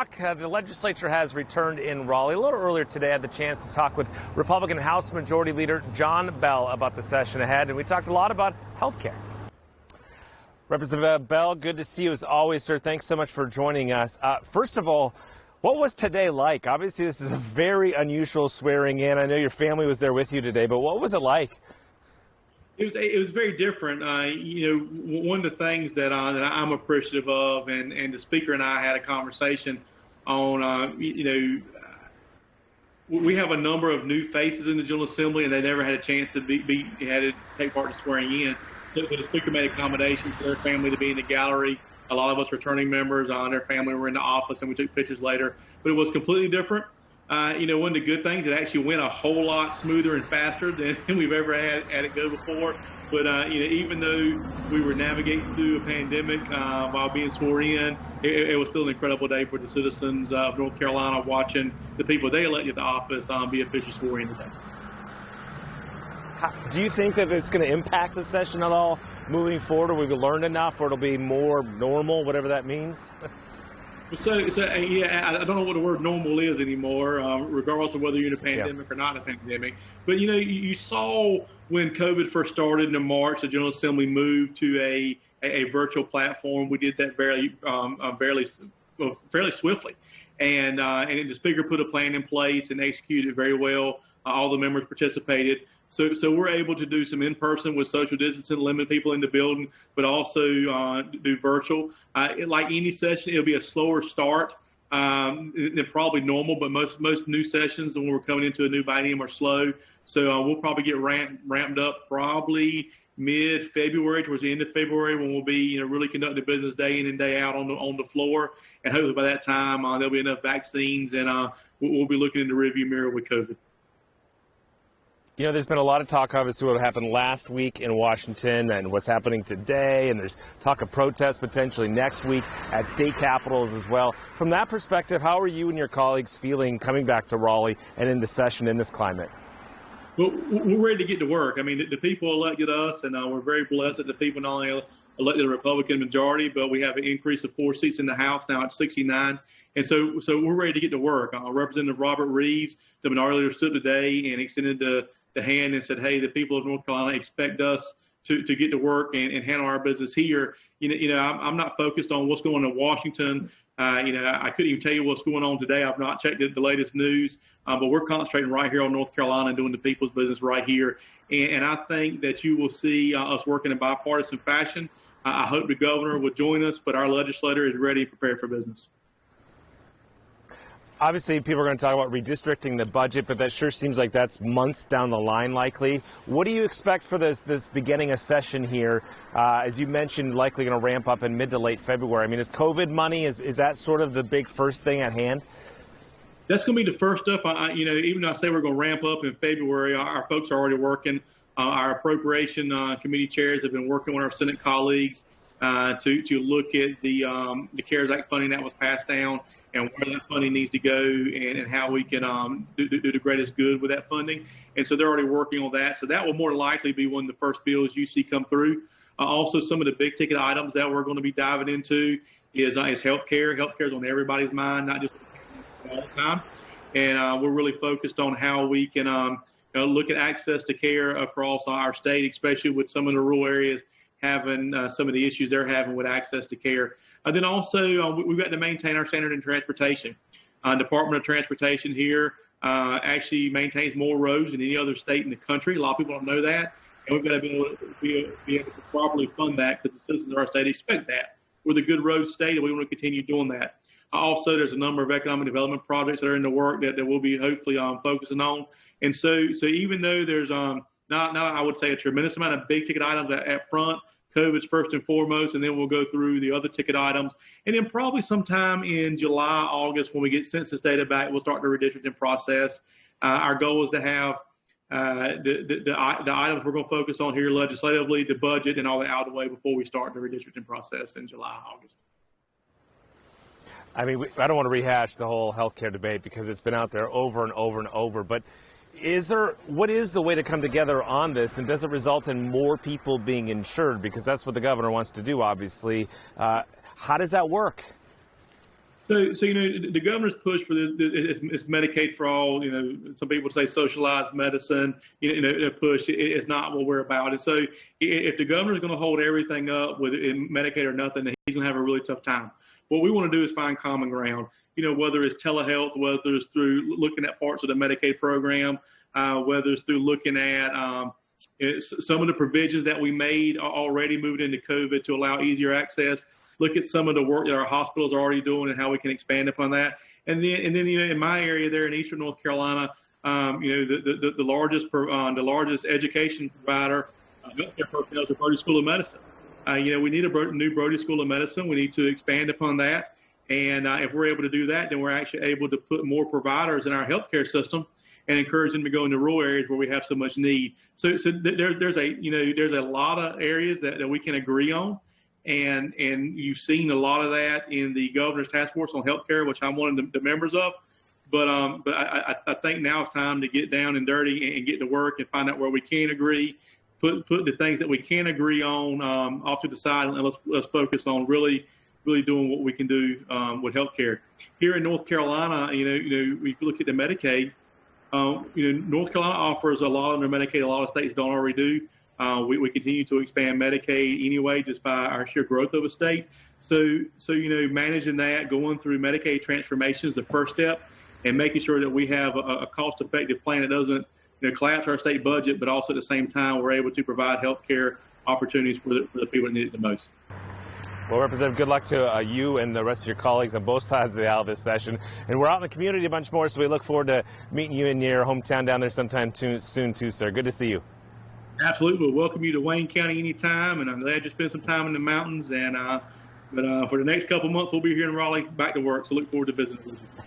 The legislature has returned in Raleigh. A little earlier today, I had the chance to talk with Republican House Majority Leader John Bell about the session ahead, and we talked a lot about health care. Representative Bell, good to see you as always, sir. Thanks so much for joining us. First of all, what was today like? Obviously, this is a very unusual swearing in. I know your family was there with you today, but what was it like? It was very different. One of the things that I'm appreciative of, and the speaker and I had a conversation on, we have a number of new faces in the General Assembly, and they never had a chance to had to take part in swearing in. So the speaker made accommodations for their family to be in the gallery. A lot of us returning members, their family were in the office, and we took pictures later. But it was completely different. One of the good things, it actually went a whole lot smoother and faster than we've ever had it go before. But, even though we were navigating through a pandemic while being sworn in, it was still an incredible day for the citizens of North Carolina watching the people they elected to office be officially sworn in today. Do you think that it's going to impact the session at all moving forward, or we've learned enough, or it'll be more normal, whatever that means? So I don't know what the word normal is anymore, regardless of whether you're in a pandemic or not in a pandemic. But, you saw when COVID first started in March, the General Assembly moved to a virtual platform. We did that fairly swiftly. And the speaker put a plan in place and executed it very well. All the members participated. So we're able to do some in-person with social distancing, limit people in the building, but also do virtual. Like any session, it'll be a slower start than probably normal, but most new sessions when we're coming into a new biennium are slow. So we'll probably get ramped up probably mid-February, towards the end of February, when we'll be really conducting business day in and day out on the floor. And hopefully by that time there'll be enough vaccines, and we'll be looking in the rearview mirror with COVID. There's been a lot of talk, obviously, what happened last week in Washington and what's happening today, and there's talk of protests potentially next week at state capitals as well. From that perspective, how are you and your colleagues feeling coming back to Raleigh and into session in this climate? Well, we're ready to get to work. I mean, the people elected us, and we're very blessed that the people not only elected a Republican majority, but we have an increase of 4 seats in the House, now at 69. And so we're ready to get to work. Representative Robert Reeves, the minority leader, stood today and extended the hand and said, hey, the people of North Carolina expect us to get to work and handle our business here. I'm not focused on what's going on in Washington. I couldn't even tell you what's going on today. I've not checked the latest news, but we're concentrating right here on North Carolina and doing the people's business right here. And I think that you will see us working in bipartisan fashion. I hope the governor will join us, but our legislator is ready and prepared for business. Obviously, people are going to talk about redistricting the budget, but that sure seems like that's months down the line likely. What do you expect for this beginning of session here? As you mentioned, likely going to ramp up in mid to late February. I mean, is COVID money, is that sort of the big first thing at hand? That's going to be the first stuff. Even though I say we're going to ramp up in February, our folks are already working. Our appropriation committee chairs have been working with our Senate colleagues to look at the CARES Act funding that was passed down, and where that funding needs to go, and how we can do the greatest good with that funding. And so they're already working on that. So that will more likely be one of the first bills you see come through. Also, some of the big ticket items that we're going to be diving into is health care. Health care is on everybody's mind, not just all the time. And we're really focused on how we can look at access to care across our state, especially with some of the rural areas having some of the issues they're having with access to care. Then also, we've got to maintain our standard in transportation. Department of Transportation here actually maintains more roads than any other state in the country. A lot of people don't know that. And we've got to be able to properly fund that, because the citizens of our state expect that. We're the good road state, and we want to continue doing that. Also, there's a number of economic development projects that are in the work that we'll be hopefully focusing on. And so even though there's not I would say a tremendous amount of big ticket items at front, COVID's first and foremost, and then we'll go through the other ticket items. And then probably sometime in July, August, when we get census data back, we'll start the redistricting process. Our goal is to have the items we're going to focus on here legislatively, the budget, and all that out of the way before we start the redistricting process in July, August. I mean, I don't want to rehash the whole healthcare debate because it's been out there over and over and over, but what is the way to come together on this, and does it result in more people being insured? Because that's what the governor wants to do, obviously. How does that work? So the governor's push for is Medicaid for all. Some people say socialized medicine. The push is not what we're about. And so, if the governor's going to hold everything up with Medicaid or nothing, then he's going to have a really tough time. What we want to do is find common ground. Whether it's telehealth, whether it's through looking at parts of the Medicaid program, whether it's through looking at some of the provisions that we made already moved into COVID to allow easier access. Look at some of the work that our hospitals are already doing and how we can expand upon that. And then in my area there in Eastern North Carolina, the largest education provider, healthcare personnel, is the Brody School of Medicine. We need a new Brody School of Medicine. We need to expand upon that. And if we're able to do that, then we're actually able to put more providers in our healthcare system and encourage them to go into rural areas where we have so much need. So there's a lot of areas that we can agree on. And you've seen a lot of that in the governor's task force on healthcare, which I'm one of the members of. But I think now it's time to get down and dirty and get to work and find out where we can agree, put the things that we can agree on off to the side, and let's focus on really doing what we can do with healthcare. Here in North Carolina, if you look at the Medicaid, North Carolina offers a lot under Medicaid. A lot of states don't already do. We continue to expand Medicaid anyway, just by our sheer growth of a state. So managing that, going through Medicaid transformation is the first step, and making sure that we have a cost-effective plan that doesn't collapse our state budget, but also at the same time we're able to provide health care opportunities for the people that need it the most. Well, Representative, good luck to you and the rest of your colleagues on both sides of the aisle this session. And we're out in the community a bunch more, so we look forward to meeting you in your hometown down there sometime soon, too, sir. Good to see you. Absolutely. We'll welcome you to Wayne County anytime, and I'm glad you spent some time in the mountains. And but for the next couple months, we'll be here in Raleigh back to work, so look forward to visiting with you.